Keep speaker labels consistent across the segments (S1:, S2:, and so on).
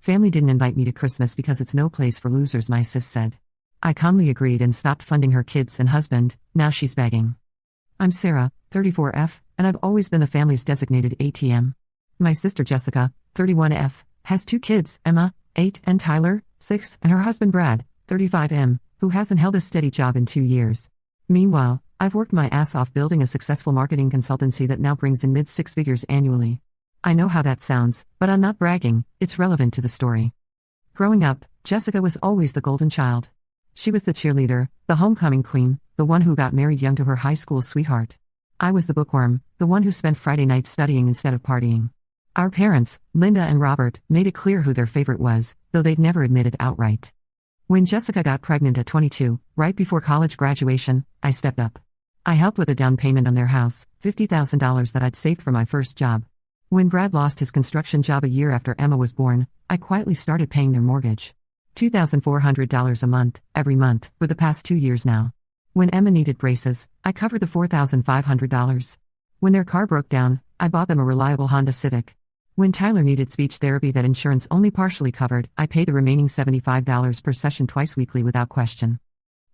S1: Family didn't invite me to Christmas because it's no place for losers, my sis said. I calmly agreed and stopped funding her kids and husband. Now she's begging. I'm Sarah, 34F, and I've always been the family's designated ATM. My sister Jessica, 31F, has 2 kids, Emma, 8, and Tyler, 6, and her husband Brad, 35M, who hasn't held a steady job in 2 years. Meanwhile, I've worked my ass off building a successful marketing consultancy that now brings in mid-6 figures annually. I know how that sounds, but I'm not bragging, it's relevant to the story. Growing up, Jessica was always the golden child. She was the cheerleader, the homecoming queen, the one who got married young to her high school sweetheart. I was the bookworm, the one who spent Friday nights studying instead of partying. Our parents, Linda and Robert, made it clear who their favorite was, though they'd never admit it outright. When Jessica got pregnant at 22, right before college graduation, I stepped up. I helped with a down payment on their house, $50,000 that I'd saved for my first job. When Brad lost his construction job a year after Emma was born, I quietly started paying their mortgage. $2,400 a month, every month, for the past 2 years now. When Emma needed braces, I covered the $4,500. When their car broke down, I bought them a reliable Honda Civic. When Tyler needed speech therapy that insurance only partially covered, I paid the remaining $75 per session twice weekly without question.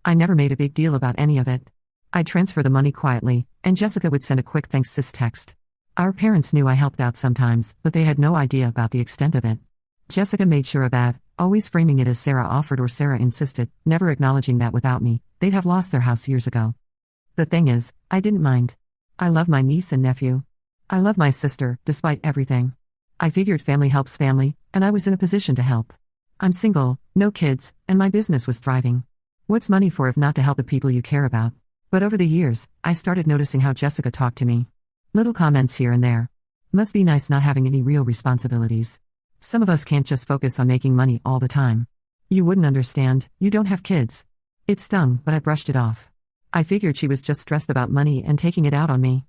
S1: I never made a big deal about any of it. I'd transfer the money quietly, and Jessica would send a quick thanks sis text. Our parents knew I helped out sometimes, but they had no idea about the extent of it. Jessica made sure of that, always framing it as Sarah offered or Sarah insisted, never acknowledging that without me, they'd have lost their house years ago. The thing is, I didn't mind. I love my niece and nephew. I love my sister, despite everything. I figured family helps family, and I was in a position to help. I'm single, no kids, and my business was thriving. What's money for if not to help the people you care about? But over the years, I started noticing how Jessica talked to me. Little comments here and there. Must be nice not having any real responsibilities. Some of us can't just focus on making money all the time. You wouldn't understand, you don't have kids. It stung, but I brushed it off. I figured she was just stressed about money and taking it out on me.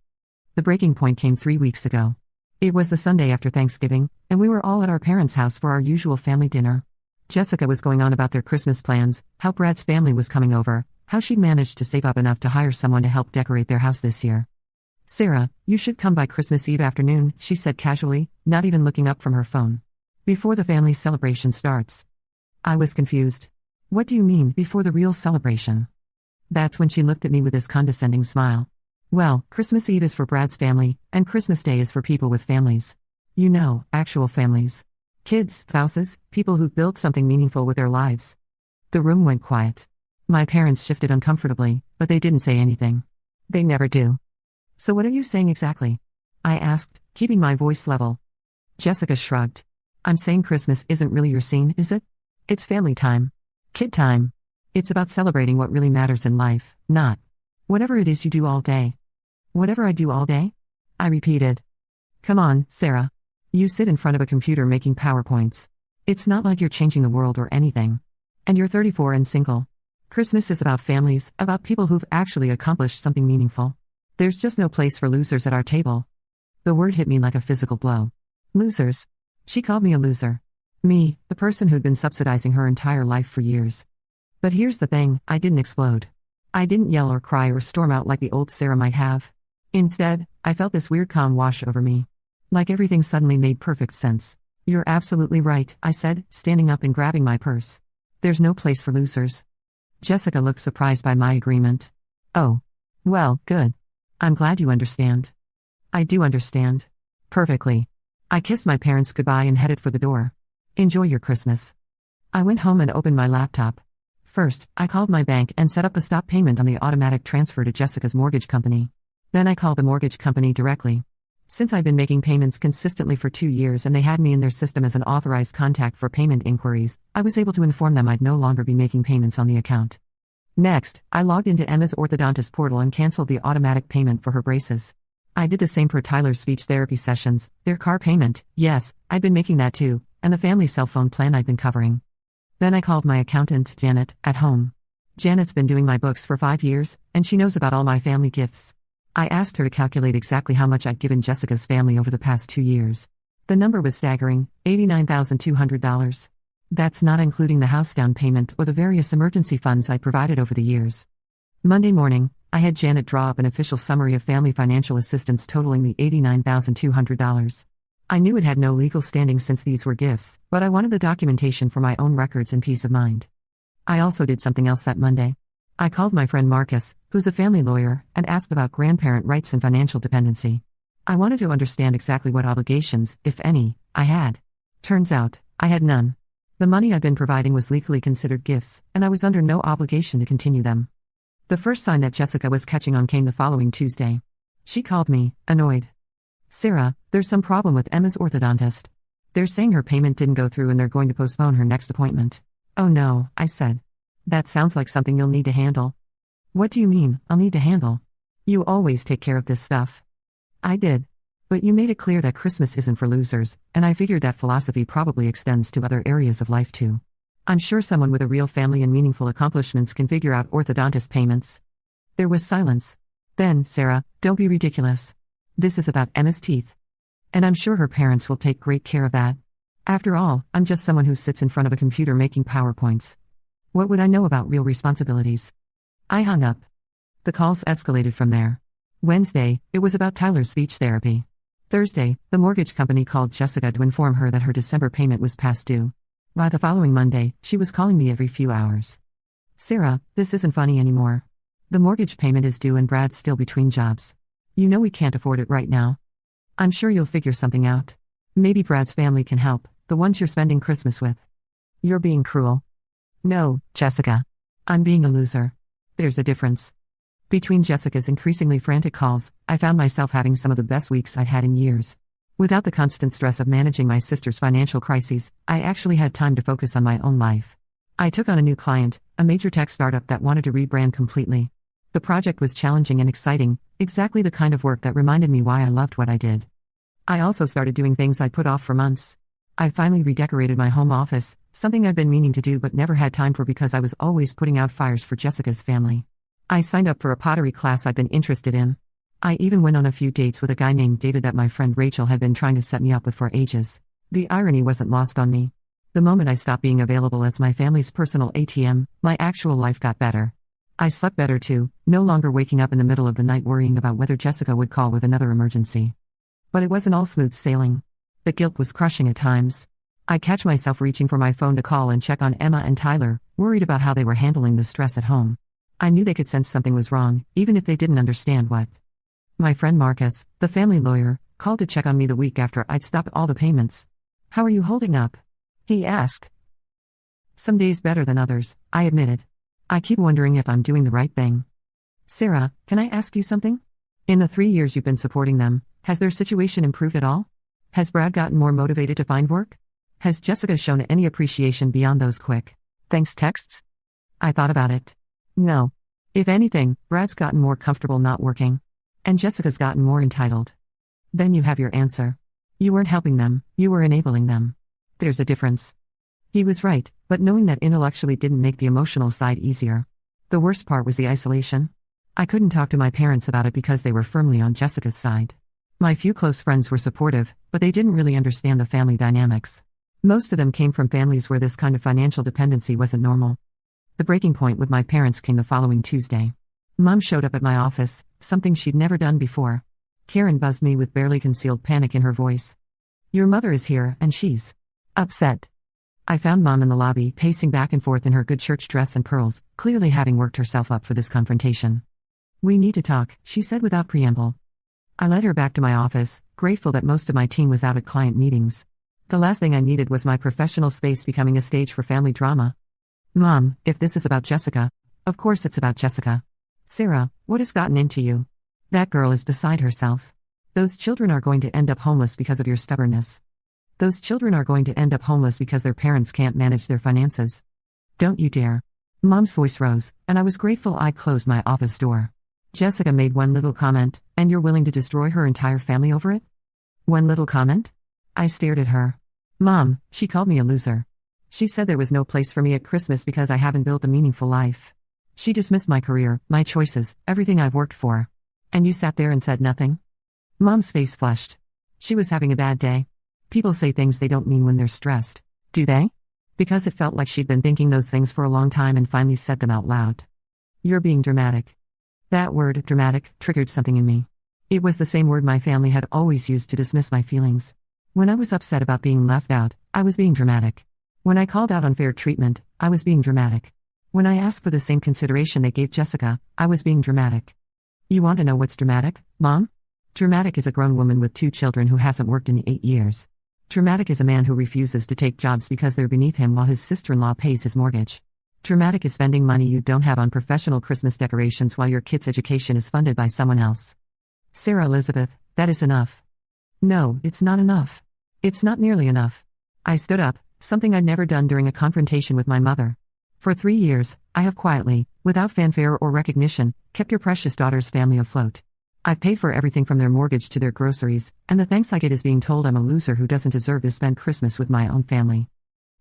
S1: The breaking point came 3 weeks ago. It was the Sunday after Thanksgiving, and we were all at our parents' house for our usual family dinner. Jessica was going on about their Christmas plans, how Brad's family was coming over, how she'd managed to save up enough to hire someone to help decorate their house this year. Sarah, you should come by Christmas Eve afternoon, she said casually, not even looking up from her phone. Before the family celebration starts. I was confused. What do you mean, before the real celebration? That's when she looked at me with this condescending smile. Well, Christmas Eve is for Brad's family, and Christmas Day is for people with families. You know, actual families. Kids, spouses, people who've built something meaningful with their lives. The room went quiet. My parents shifted uncomfortably, but they didn't say anything. They never do. So what are you saying exactly? I asked, keeping my voice level. Jessica shrugged. I'm saying Christmas isn't really your scene, is it? It's family time. Kid time. It's about celebrating what really matters in life, not whatever it is you do all day. Whatever I do all day? I repeated. Come on, Sarah. You sit in front of a computer making PowerPoints. It's not like you're changing the world or anything. And you're 34 and single. Christmas is about families, about people who've actually accomplished something meaningful. There's just no place for losers at our table. The word hit me like a physical blow. Losers. She called me a loser. Me, the person who'd been subsidizing her entire life for years. But here's the thing, I didn't explode. I didn't yell or cry or storm out like the old Sarah might have. Instead, I felt this weird calm wash over me. Like everything suddenly made perfect sense. You're absolutely right, I said, standing up and grabbing my purse. There's no place for losers. Jessica looked surprised by my agreement. Oh. Well, good. I'm glad you understand. I do understand. Perfectly. I kissed my parents goodbye and headed for the door. Enjoy your Christmas. I went home and opened my laptop. First, I called my bank and set up a stop payment on the automatic transfer to Jessica's mortgage company. Then I called the mortgage company directly. Since I'd been making payments consistently for 2 years and they had me in their system as an authorized contact for payment inquiries, I was able to inform them I'd no longer be making payments on the account. Next, I logged into Emma's orthodontist portal and canceled the automatic payment for her braces. I did the same for Tyler's speech therapy sessions, their car payment, yes, I'd been making that too, and the family cell phone plan I'd been covering. Then I called my accountant, Janet, at home. Janet's been doing my books for 5 years, and she knows about all my family gifts. I asked her to calculate exactly how much I'd given Jessica's family over the past 2 years. The number was staggering, $89,200. That's not including the house down payment or the various emergency funds I provided over the years. Monday morning, I had Janet draw up an official summary of family financial assistance totaling the $89,200. I knew it had no legal standing since these were gifts, but I wanted the documentation for my own records and peace of mind. I also did something else that Monday. I called my friend Marcus, who's a family lawyer, and asked about grandparent rights and financial dependency. I wanted to understand exactly what obligations, if any, I had. Turns out, I had none. The money I'd been providing was legally considered gifts, and I was under no obligation to continue them. The first sign that Jessica was catching on came the following Tuesday. She called me, annoyed. "Sarah, there's some problem with Emma's orthodontist. They're saying her payment didn't go through and they're going to postpone her next appointment." "Oh no," I said. "That sounds like something you'll need to handle." "What do you mean, I'll need to handle? You always take care of this stuff." "I did. But you made it clear that Christmas isn't for losers, and I figured that philosophy probably extends to other areas of life too. I'm sure someone with a real family and meaningful accomplishments can figure out orthodontist payments." There was silence. "Then, Sarah, don't be ridiculous. This is about Emma's teeth. And I'm sure her parents will take great care of that. After all, I'm just someone who sits in front of a computer making PowerPoints. What would I know about real responsibilities?" I hung up. The calls escalated from there. Wednesday, it was about Tyler's speech therapy. Thursday, the mortgage company called Jessica to inform her that her December payment was past due. By the following Monday, she was calling me every few hours. "Sarah, this isn't funny anymore. The mortgage payment is due and Brad's still between jobs. You know we can't afford it right now. I'm sure you'll figure something out. Maybe Brad's family can help, the ones you're spending Christmas with." "You're being cruel." "No, Jessica. I'm being a loser. There's a difference." Between Jessica's increasingly frantic calls, I found myself having some of the best weeks I'd had in years. Without the constant stress of managing my sister's financial crises, I actually had time to focus on my own life. I took on a new client, a major tech startup that wanted to rebrand completely. The project was challenging and exciting, exactly the kind of work that reminded me why I loved what I did. I also started doing things I'd put off for months. I finally redecorated my home office, something I'd been meaning to do but never had time for because I was always putting out fires for Jessica's family. I signed up for a pottery class I'd been interested in. I even went on a few dates with a guy named David that my friend Rachel had been trying to set me up with for ages. The irony wasn't lost on me. The moment I stopped being available as my family's personal ATM, my actual life got better. I slept better too, no longer waking up in the middle of the night worrying about whether Jessica would call with another emergency. But it wasn't all smooth sailing. The guilt was crushing at times. I'd catch myself reaching for my phone to call and check on Emma and Tyler, worried about how they were handling the stress at home. I knew they could sense something was wrong, even if they didn't understand what. My friend Marcus, the family lawyer, called to check on me the week after I'd stopped all the payments. "How are you holding up?" he asked. "Some days better than others," I admitted. "I keep wondering if I'm doing the right thing." "Sarah, can I ask you something? In the 3 years you've been supporting them, has their situation improved at all? Has Brad gotten more motivated to find work? Has Jessica shown any appreciation beyond those quick thanks texts?" I thought about it. No. If anything, Brad's gotten more comfortable not working. And Jessica's gotten more entitled. Then you have your answer. You weren't helping them, you were enabling them. There's a difference. He was right, but knowing that intellectually didn't make the emotional side easier. The worst part was the isolation. I couldn't talk to my parents about it because they were firmly on Jessica's side. My few close friends were supportive, but they didn't really understand the family dynamics. Most of them came from families where this kind of financial dependency wasn't normal. The breaking point with my parents came the following Tuesday. Mom showed up at my office, something she'd never done before. Karen buzzed me with barely concealed panic in her voice. "Your mother is here, and she's upset." I found Mom in the lobby, pacing back and forth in her good church dress and pearls, clearly having worked herself up for this confrontation. "We need to talk," she said without preamble. I led her back to my office, grateful that most of my team was out at client meetings. The last thing I needed was my professional space becoming a stage for family drama. "Mom, if this is about Jessica..." "Of course it's about Jessica. Sarah, what has gotten into you? That girl is beside herself. Those children are going to end up homeless because of your stubbornness. Those children are going to end up homeless because their parents can't manage their finances. Don't you dare." Mom's voice rose, and I was grateful I closed my office door. "Jessica made one little comment, and you're willing to destroy her entire family over it?" "One little comment?" I stared at her. "Mom, she called me a loser. She said there was no place for me at Christmas because I haven't built a meaningful life. She dismissed my career, my choices, everything I've worked for. And you sat there and said nothing?" Mom's face flushed. She was having a bad day. People say things they don't mean when they're stressed, do they? Because it felt like she'd been thinking those things for a long time and finally said them out loud. "You're being dramatic." That word, dramatic, triggered something in me. It was the same word my family had always used to dismiss my feelings. When I was upset about being left out, I was being dramatic. When I called out unfair treatment, I was being dramatic. When I asked for the same consideration they gave Jessica, I was being dramatic. You want to know what's dramatic, Mom? Dramatic is a grown woman with 2 children who hasn't worked in 8 years. Dramatic is a man who refuses to take jobs because they're beneath him while his sister-in-law pays his mortgage. Dramatic is spending money you don't have on professional Christmas decorations while your kid's education is funded by someone else. Sarah Elizabeth, that is enough. No, it's not enough. It's not nearly enough. I stood up, something I'd never done during a confrontation with my mother. For 3 years, I have quietly, without fanfare or recognition, kept your precious daughter's family afloat. I've paid for everything from their mortgage to their groceries, and the thanks I get is being told I'm a loser who doesn't deserve to spend Christmas with my own family.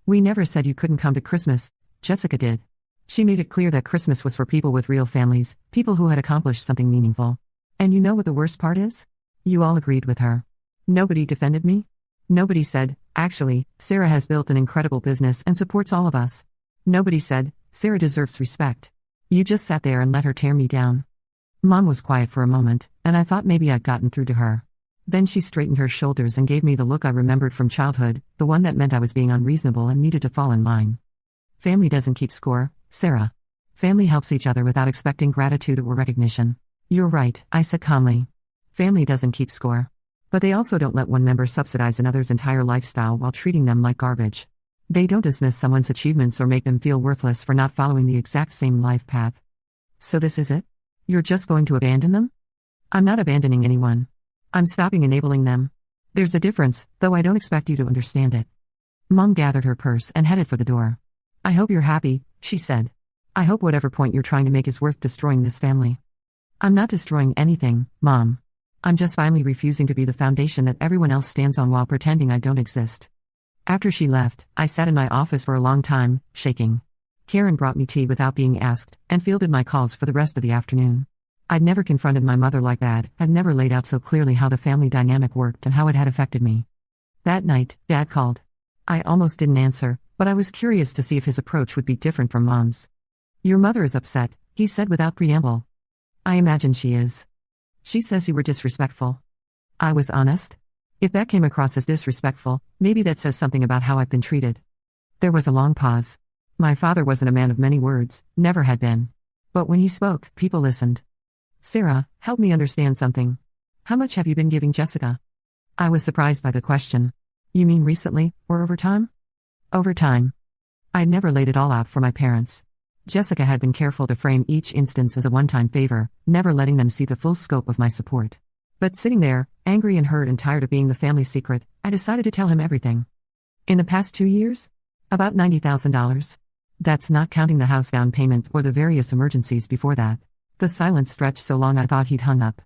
S1: We never said you couldn't come to Christmas, Jessica did. She made it clear that Christmas was for people with real families, people who had accomplished something meaningful. And you know what the worst part is? You all agreed with her. Nobody defended me. Nobody said, actually, Sarah has built an incredible business and supports all of us. Nobody said, Sarah deserves respect. You just sat there and let her tear me down. Mom was quiet for a moment, and I thought maybe I'd gotten through to her. Then she straightened her shoulders and gave me the look I remembered from childhood, the one that meant I was being unreasonable and needed to fall in line. Family doesn't keep score, Sarah. Family helps each other without expecting gratitude or recognition. You're right, I said calmly. Family doesn't keep score. But they also don't let one member subsidize another's entire lifestyle while treating them like garbage. They don't dismiss someone's achievements or make them feel worthless for not following the exact same life path. So this is it? You're just going to abandon them? I'm not abandoning anyone. I'm stopping enabling them. There's a difference, though I don't expect you to understand it. Mom gathered her purse and headed for the door. I hope you're happy, she said. I hope whatever point you're trying to make is worth destroying this family. I'm not destroying anything, Mom. I'm just finally refusing to be the foundation that everyone else stands on while pretending I don't exist. After she left, I sat in my office for a long time, shaking. Karen brought me tea without being asked, and fielded my calls for the rest of the afternoon. I'd never confronted my mother like that, had never laid out so clearly how the family dynamic worked and how it had affected me. That night, Dad called. I almost didn't answer, but I was curious to see if his approach would be different from Mom's. Your mother is upset, he said without preamble. I imagine she is. She says you were disrespectful. I was honest. If that came across as disrespectful, maybe that says something about how I've been treated. There was a long pause. My father wasn't a man of many words, never had been. But when he spoke, people listened. Sarah, help me understand something. How much have you been giving Jessica? I was surprised by the question. You mean recently, or over time? Over time. I'd never laid it all out for my parents. Jessica had been careful to frame each instance as a one-time favor, never letting them see the full scope of my support. But sitting there, angry and hurt and tired of being the family secret, I decided to tell him everything. In the past 2 years? About $90,000. That's not counting the house down payment or the various emergencies before that. The silence stretched so long I thought he'd hung up.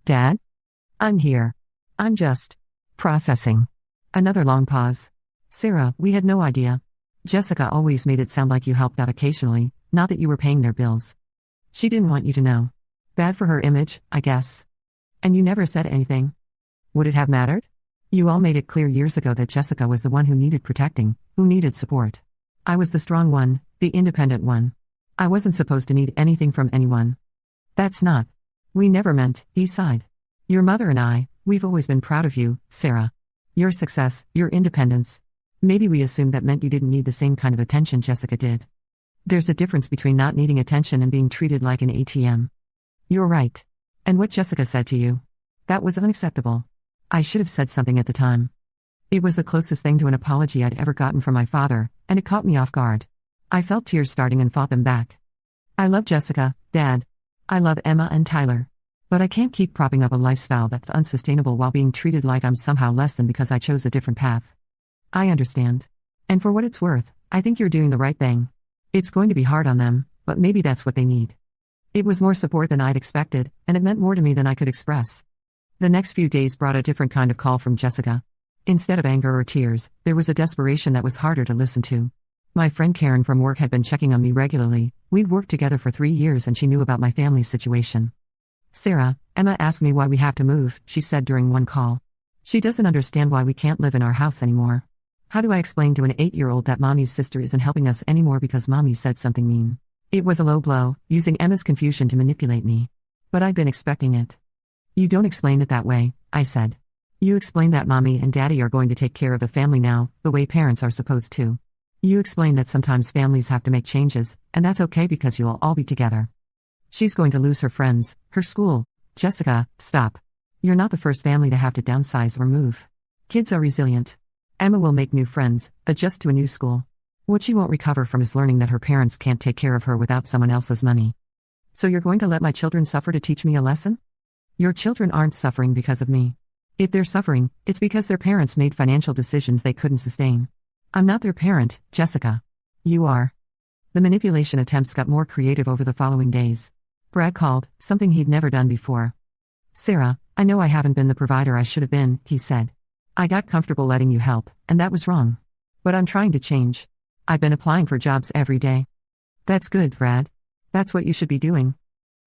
S1: Dad? I'm here. I'm just processing. Another long pause. Sarah, we had no idea. Jessica always made it sound like you helped out occasionally, not that you were paying their bills. She didn't want you to know. Bad for her image, I guess. And you never said anything. Would it have mattered? You all made it clear years ago that Jessica was the one who needed protecting, who needed support. I was the strong one, the independent one. I wasn't supposed to need anything from anyone. That's not. We never meant, he sighed. Your mother and I, we've always been proud of you, Sarah. Your success, your independence. Maybe we assumed that meant you didn't need the same kind of attention Jessica did. There's a difference between not needing attention and being treated like an ATM. You're right. And what Jessica said to you? That was unacceptable. I should have said something at the time. It was the closest thing to an apology I'd ever gotten from my father, and it caught me off guard. I felt tears starting and fought them back. I love Jessica, Dad. I love Emma and Tyler. But I can't keep propping up a lifestyle that's unsustainable while being treated like I'm somehow less than because I chose a different path. I understand. And for what it's worth, I think you're doing the right thing. It's going to be hard on them, but maybe that's what they need. It was more support than I'd expected, and it meant more to me than I could express. The next few days brought a different kind of call from Jessica. Instead of anger or tears, there was a desperation that was harder to listen to. My friend Karen from work had been checking on me regularly. We'd worked together for 3 years and she knew about my family's situation. Sarah, Emma asked me why we have to move, she said during one call. She doesn't understand why we can't live in our house anymore. How do I explain to an 8-year-old that Mommy's sister isn't helping us anymore because Mommy said something mean? It was a low blow, using Emma's confusion to manipulate me. But I'd been expecting it. You don't explain it that way, I said. You explain that mommy and daddy are going to take care of the family now, the way parents are supposed to. You explain that sometimes families have to make changes, and that's okay because you'll all be together. She's going to lose her friends, her school. Jessica, stop. You're not the first family to have to downsize or move. Kids are resilient. Emma will make new friends, adjust to a new school. What she won't recover from is learning that her parents can't take care of her without someone else's money. So you're going to let my children suffer to teach me a lesson? Your children aren't suffering because of me. If they're suffering, it's because their parents made financial decisions they couldn't sustain. I'm not their parent, Jessica. You are. The manipulation attempts got more creative over the following days. Brad called, something he'd never done before. Sarah, I know I haven't been the provider I should have been, he said. I got comfortable letting you help, and that was wrong. But I'm trying to change. I've been applying for jobs every day. That's good, Brad. That's what you should be doing.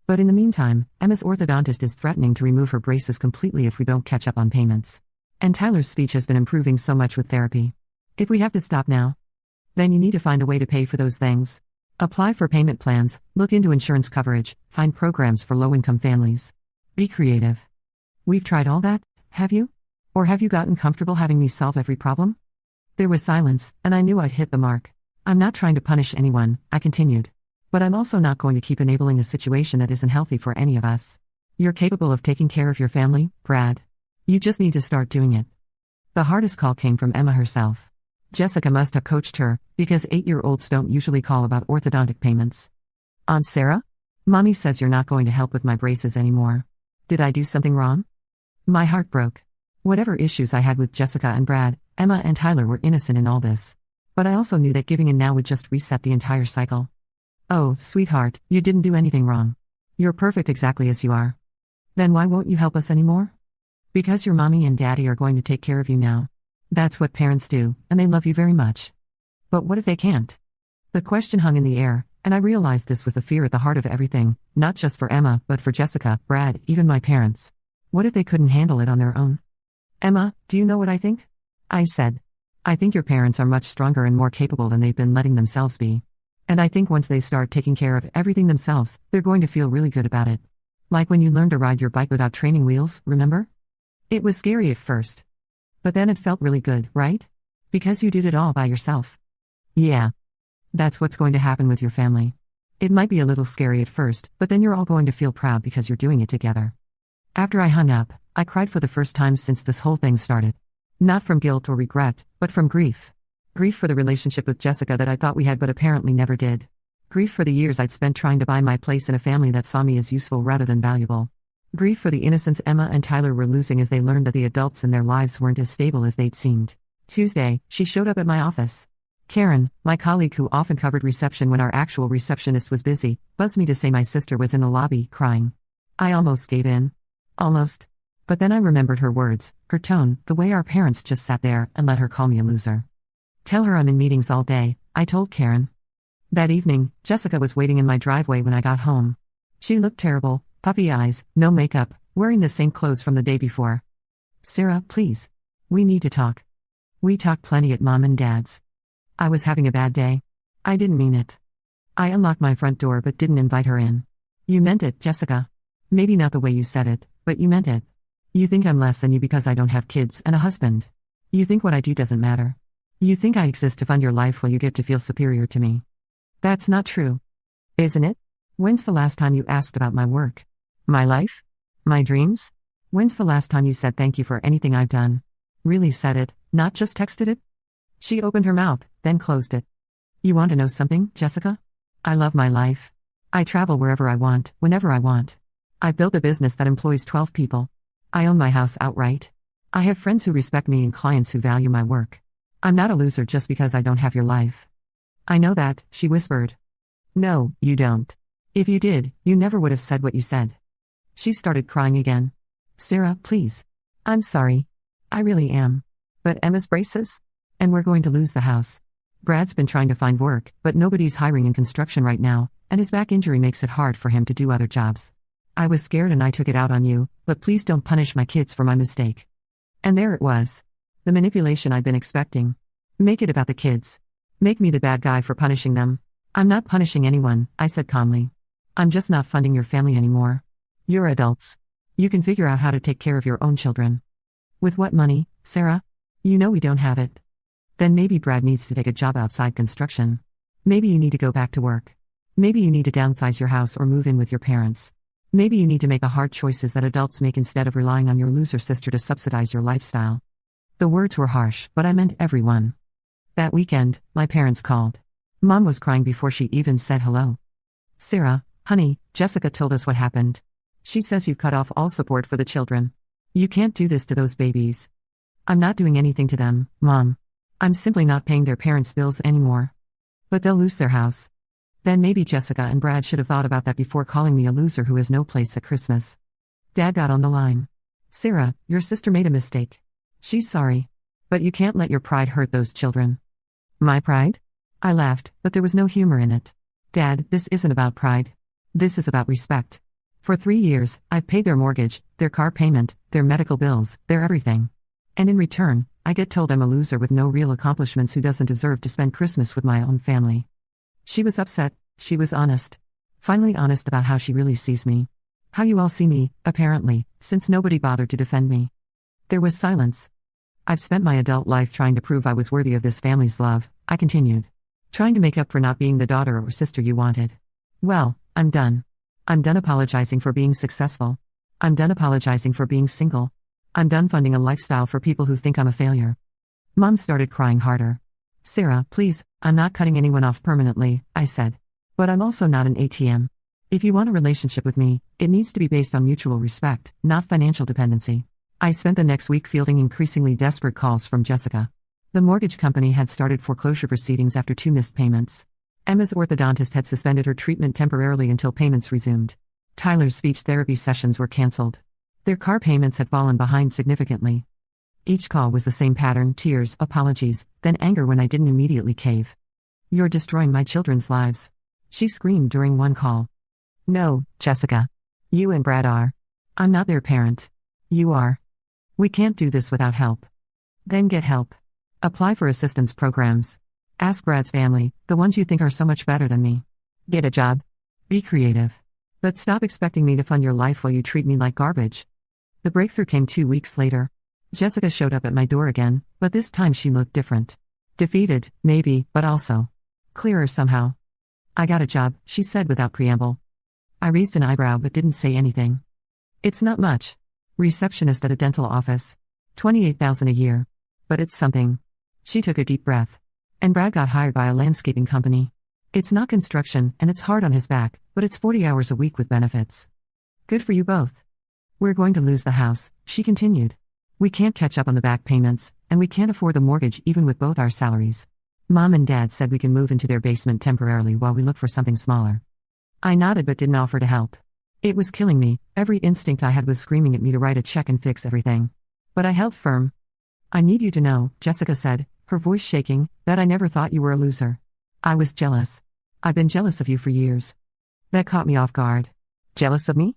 S1: But in the meantime, Emma's orthodontist is threatening to remove her braces completely if we don't catch up on payments. And Tyler's speech has been improving so much with therapy. If we have to stop now, then you need to find a way to pay for those things. Apply for payment plans, look into insurance coverage, find programs for low-income families. Be creative. We've tried all that, have you? Or have you gotten comfortable having me solve every problem? There was silence, and I knew I'd hit the mark. I'm not trying to punish anyone, I continued. But I'm also not going to keep enabling a situation that isn't healthy for any of us. You're capable of taking care of your family, Brad. You just need to start doing it. The hardest call came from Emma herself. Jessica must have coached her, because 8-year-olds don't usually call about orthodontic payments. Aunt Sarah? Mommy says you're not going to help with my braces anymore. Did I do something wrong? My heart broke. Whatever issues I had with Jessica and Brad, Emma and Tyler were innocent in all this. But I also knew that giving in now would just reset the entire cycle. Oh, sweetheart, you didn't do anything wrong. You're perfect exactly as you are. Then why won't you help us anymore? Because your mommy and daddy are going to take care of you now. That's what parents do, and they love you very much. But what if they can't? The question hung in the air, and I realized this was the fear at the heart of everything, not just for Emma, but for Jessica, Brad, even my parents. What if they couldn't handle it on their own? Emma, do you know what I think? I said. I think your parents are much stronger and more capable than they've been letting themselves be. And I think once they start taking care of everything themselves, they're going to feel really good about it. Like when you learned to ride your bike without training wheels, remember? It was scary at first. But then it felt really good, right? Because you did it all by yourself. Yeah. That's what's going to happen with your family. It might be a little scary at first, but then you're all going to feel proud because you're doing it together. After I hung up, I cried for the first time since this whole thing started. Not from guilt or regret, but from grief. Grief for the relationship with Jessica that I thought we had but apparently never did. Grief for the years I'd spent trying to buy my place in a family that saw me as useful rather than valuable. Grief for the innocence Emma and Tyler were losing as they learned that the adults in their lives weren't as stable as they'd seemed. Tuesday, she showed up at my office. Karen, my colleague who often covered reception when our actual receptionist was busy, buzzed me to say my sister was in the lobby, crying. I almost gave in. Almost. But then I remembered her words, her tone, the way our parents just sat there and let her call me a loser. Tell her I'm in meetings all day, I told Karen. That evening, Jessica was waiting in my driveway when I got home. She looked terrible, puffy eyes, no makeup, wearing the same clothes from the day before. Sarah, please. We need to talk. We talked plenty at Mom and Dad's. I was having a bad day. I didn't mean it. I unlocked my front door but didn't invite her in. You meant it, Jessica. Maybe not the way you said it, but you meant it. You think I'm less than you because I don't have kids and a husband. You think what I do doesn't matter. You think I exist to fund your life while you get to feel superior to me. That's not true. Isn't it? When's the last time you asked about my work? My life? My dreams? When's the last time you said thank you for anything I've done? Really said it, not just texted it? She opened her mouth, then closed it. You want to know something, Jessica? I love my life. I travel wherever I want, whenever I want. I've built a business that employs 12 people. I own my house outright. I have friends who respect me and clients who value my work. I'm not a loser just because I don't have your life. I know that, she whispered. No, you don't. If you did, you never would have said what you said. She started crying again. Sarah, please. I'm sorry. I really am. But Emma's braces? And we're going to lose the house. Brad's been trying to find work, but nobody's hiring in construction right now, and his back injury makes it hard for him to do other jobs. I was scared and I took it out on you, but please don't punish my kids for my mistake. And there it was. The manipulation I'd been expecting. Make it about the kids. Make me the bad guy for punishing them. I'm not punishing anyone, I said calmly. I'm just not funding your family anymore. You're adults. You can figure out how to take care of your own children. With what money, Sarah? You know we don't have it. Then maybe Brad needs to take a job outside construction. Maybe you need to go back to work. Maybe you need to downsize your house or move in with your parents. Maybe you need to make the hard choices that adults make instead of relying on your loser sister to subsidize your lifestyle. The words were harsh, but I meant every one. That weekend, my parents called. Mom was crying before she even said hello. Sarah, honey, Jessica told us what happened. She says you've cut off all support for the children. You can't do this to those babies. I'm not doing anything to them, Mom. I'm simply not paying their parents' bills anymore. But they'll lose their house. Then maybe Jessica and Brad should have thought about that before calling me a loser who has no place at Christmas. Dad got on the line. Sarah, your sister made a mistake. She's sorry. But you can't let your pride hurt those children. My pride? I laughed, but there was no humor in it. Dad, this isn't about pride. This is about respect. For 3 years, I've paid their mortgage, their car payment, their medical bills, their everything. And in return, I get told I'm a loser with no real accomplishments who doesn't deserve to spend Christmas with my own family. She was upset, she was honest. Finally honest about how she really sees me. How you all see me, apparently, since nobody bothered to defend me. There was silence. I've spent my adult life trying to prove I was worthy of this family's love, I continued. Trying to make up for not being the daughter or sister you wanted. Well, I'm done. I'm done apologizing for being successful. I'm done apologizing for being single. I'm done funding a lifestyle for people who think I'm a failure. Mom started crying harder. Sarah, please, I'm not cutting anyone off permanently, I said. But I'm also not an ATM. If you want a relationship with me, it needs to be based on mutual respect, not financial dependency. I spent the next week fielding increasingly desperate calls from Jessica. The mortgage company had started foreclosure proceedings after 2 missed payments. Emma's orthodontist had suspended her treatment temporarily until payments resumed. Tyler's speech therapy sessions were cancelled. Their car payments had fallen behind significantly. Each call was the same pattern: tears, apologies, then anger when I didn't immediately cave. You're destroying my children's lives. She screamed during one call. No, Jessica. You and Brad are. I'm not their parent. You are. We can't do this without help. Then get help. Apply for assistance programs. Ask Brad's family, the ones you think are so much better than me. Get a job. Be creative. But stop expecting me to fund your life while you treat me like garbage. The breakthrough came 2 weeks later. Jessica showed up at my door again, but this time she looked different. Defeated, maybe, but also clearer somehow. I got a job, she said without preamble. I raised an eyebrow but didn't say anything. It's not much. Receptionist at a dental office. $28,000 a year. But it's something. She took a deep breath. And Brad got hired by a landscaping company. It's not construction, and it's hard on his back, but it's 40 hours a week with benefits. Good for you both. We're going to lose the house, she continued. We can't catch up on the back payments, and we can't afford the mortgage even with both our salaries. Mom and Dad said we can move into their basement temporarily while we look for something smaller. I nodded but didn't offer to help. It was killing me, every instinct I had was screaming at me to write a check and fix everything. But I held firm. I need you to know, Jessica said, her voice shaking, that I never thought you were a loser. I was jealous. I've been jealous of you for years. That caught me off guard. Jealous of me?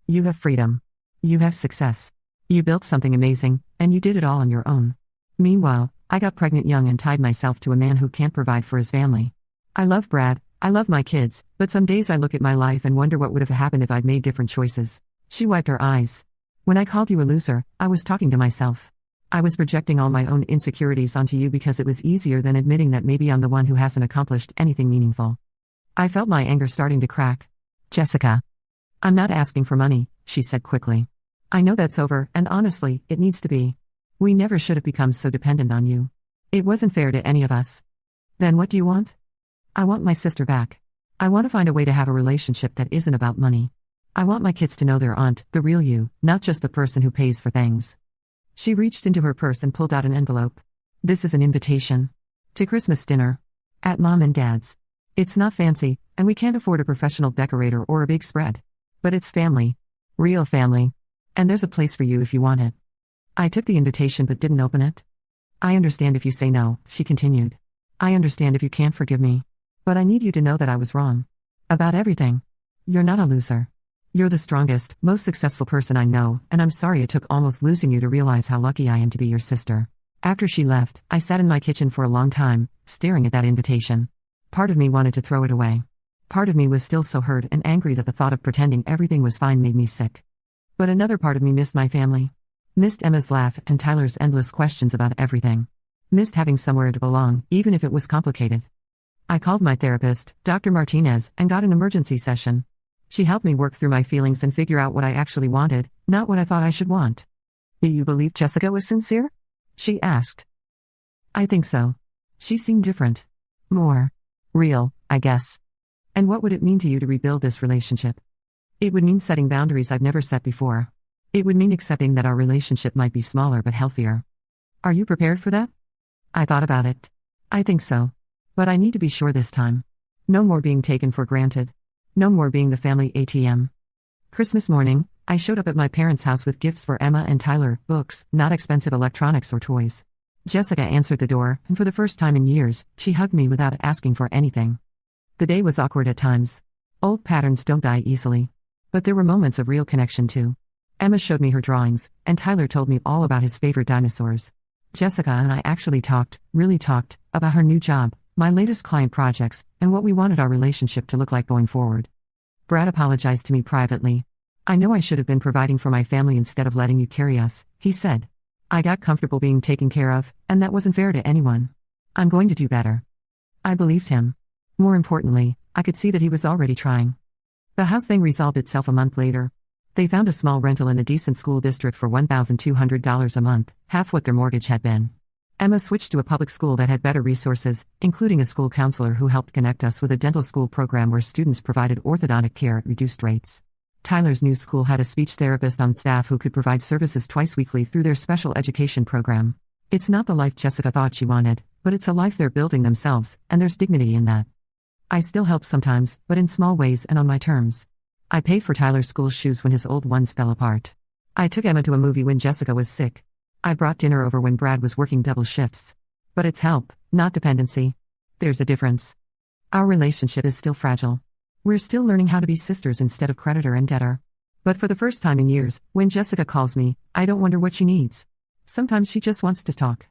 S1: You have freedom. You have success. You built something amazing, and you did it all on your own. Meanwhile, I got pregnant young and tied myself to a man who can't provide for his family. I love Brad, I love my kids, but some days I look at my life and wonder what would have happened if I'd made different choices. She wiped her eyes. When I called you a loser, I was talking to myself. I was projecting all my own insecurities onto you because it was easier than admitting that maybe I'm the one who hasn't accomplished anything meaningful. I felt my anger starting to crack. Jessica. I'm not asking for money, she said quickly. I know that's over, and honestly, it needs to be. We never should have become so dependent on you. It wasn't fair to any of us. Then what do you want? I want my sister back. I want to find a way to have a relationship that isn't about money. I want my kids to know their aunt, the real you, not just the person who pays for things. She reached into her purse and pulled out an envelope. This is an invitation. To Christmas dinner. At Mom and Dad's. It's not fancy, and we can't afford a professional decorator or a big spread. But it's family. Real family. And there's a place for you if you want it. I took the invitation but didn't open it. I understand if you say no, she continued. I understand if you can't forgive me. But I need you to know that I was wrong. About everything. You're not a loser. You're the strongest, most successful person I know, and I'm sorry it took almost losing you to realize how lucky I am to be your sister. After she left, I sat in my kitchen for a long time, staring at that invitation. Part of me wanted to throw it away. Part of me was still so hurt and angry that the thought of pretending everything was fine made me sick. But another part of me missed my family. Missed Emma's laugh and Tyler's endless questions about everything. Missed having somewhere to belong, even if it was complicated. I called my therapist, Dr. Martinez, and got an emergency session. She helped me work through my feelings and figure out what I actually wanted, not what I thought I should want. "Do you believe Jessica was sincere?" she asked. "I think so. She seemed different. More real, I guess." "And what would it mean to you to rebuild this relationship?" "It would mean setting boundaries I've never set before. It would mean accepting that our relationship might be smaller but healthier." "Are you prepared for that?" I thought about it. "I think so. But I need to be sure this time. No more being taken for granted. No more being the family ATM." Christmas morning, I showed up at my parents' house with gifts for Emma and Tyler, books, not expensive electronics or toys. Jessica answered the door, and for the first time in years, she hugged me without asking for anything. The day was awkward at times. Old patterns don't die easily. But there were moments of real connection too. Emma showed me her drawings, and Tyler told me all about his favorite dinosaurs. Jessica and I actually really talked, about her new job, my latest client projects, and what we wanted our relationship to look like going forward. Brad apologized to me privately. "I know I should have been providing for my family instead of letting you carry us," he said. "I got comfortable being taken care of, and that wasn't fair to anyone. I'm going to do better." I believed him. More importantly, I could see that he was already trying. The house thing resolved itself a month later. They found a small rental in a decent school district for $1,200 a month, half what their mortgage had been. Emma switched to a public school that had better resources, including a school counselor who helped connect us with a dental school program where students provided orthodontic care at reduced rates. Tyler's new school had a speech therapist on staff who could provide services twice weekly through their special education program. It's not the life Jessica thought she wanted, but it's a life they're building themselves, and there's dignity in that. I still help sometimes, but in small ways and on my terms. I paid for Tyler's school shoes when his old ones fell apart. I took Emma to a movie when Jessica was sick. I brought dinner over when Brad was working double shifts. But it's help, not dependency. There's a difference. Our relationship is still fragile. We're still learning how to be sisters instead of creditor and debtor. But for the first time in years, when Jessica calls me, I don't wonder what she needs. Sometimes she just wants to talk.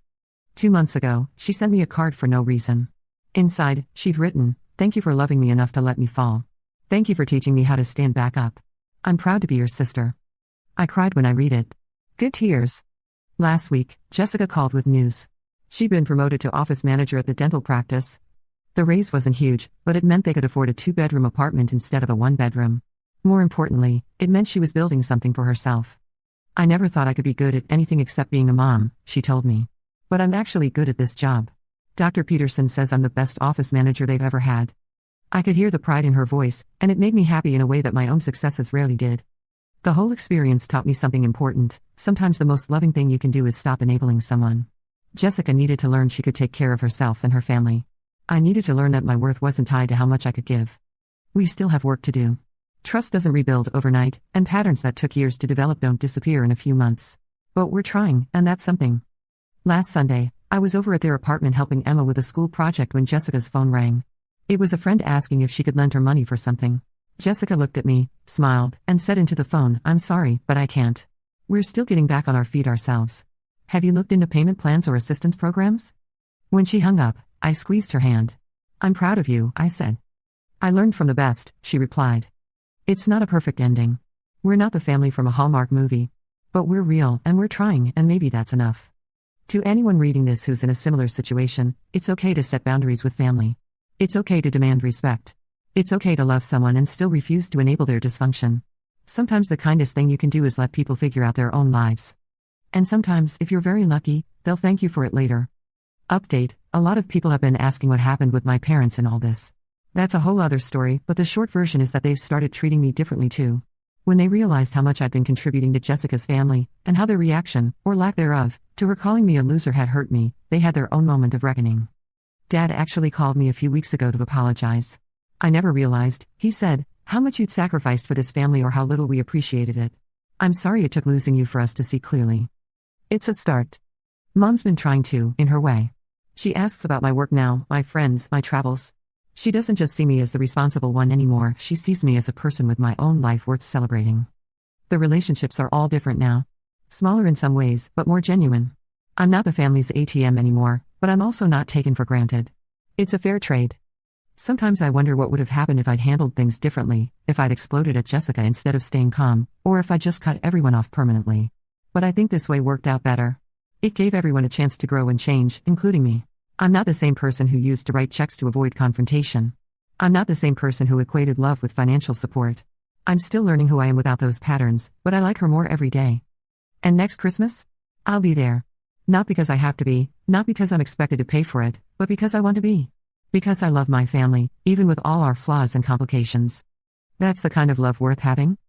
S1: 2 months ago, she sent me a card for no reason. Inside, she'd written, "Thank you for loving me enough to let me fall. Thank you for teaching me how to stand back up. I'm proud to be your sister." I cried when I read it. Good tears. Last week, Jessica called with news. She'd been promoted to office manager at the dental practice. The raise wasn't huge, but it meant they could afford a 2-bedroom apartment instead of a 1-bedroom. More importantly, it meant she was building something for herself. "I never thought I could be good at anything except being a mom," she told me. "But I'm actually good at this job. Dr. Peterson says I'm the best office manager they've ever had." I could hear the pride in her voice, and it made me happy in a way that my own successes rarely did. The whole experience taught me something important. Sometimes the most loving thing you can do is stop enabling someone. Jessica needed to learn she could take care of herself and her family. I needed to learn that my worth wasn't tied to how much I could give. We still have work to do. Trust doesn't rebuild overnight, and patterns that took years to develop don't disappear in a few months. But we're trying, and that's something. Last Sunday, I was over at their apartment helping Emma with a school project when Jessica's phone rang. It was a friend asking if she could lend her money for something. Jessica looked at me, smiled, and said into the phone, "I'm sorry, but I can't. We're still getting back on our feet ourselves. Have you looked into payment plans or assistance programs?" When she hung up, I squeezed her hand. "I'm proud of you," I said. "I learned from the best," she replied. It's not a perfect ending. We're not the family from a Hallmark movie. But we're real, and we're trying, and maybe that's enough. To anyone reading this who's in a similar situation, it's okay to set boundaries with family. It's okay to demand respect. It's okay to love someone and still refuse to enable their dysfunction. Sometimes the kindest thing you can do is let people figure out their own lives. And sometimes, if you're very lucky, they'll thank you for it later. Update: a lot of people have been asking what happened with my parents in all this. That's a whole other story, but the short version is that they've started treating me differently too. When they realized how much I'd been contributing to Jessica's family, and how their reaction, or lack thereof, to her calling me a loser had hurt me, they had their own moment of reckoning. Dad actually called me a few weeks ago to apologize. "I never realized," he said, "how much you'd sacrificed for this family or how little we appreciated it. I'm sorry it took losing you for us to see clearly." It's a start. Mom's been trying to, in her way. She asks about my work now, my friends, my travels. She doesn't just see me as the responsible one anymore, she sees me as a person with my own life worth celebrating. The relationships are all different now. Smaller in some ways, but more genuine. I'm not the family's ATM anymore, but I'm also not taken for granted. It's a fair trade. Sometimes I wonder what would have happened if I'd handled things differently, if I'd exploded at Jessica instead of staying calm, or if I just cut everyone off permanently. But I think this way worked out better. It gave everyone a chance to grow and change, including me. I'm not the same person who used to write checks to avoid confrontation. I'm not the same person who equated love with financial support. I'm still learning who I am without those patterns, but I like her more every day. And next Christmas? I'll be there. Not because I have to be, not because I'm expected to pay for it, but because I want to be. Because I love my family, even with all our flaws and complications. That's the kind of love worth having.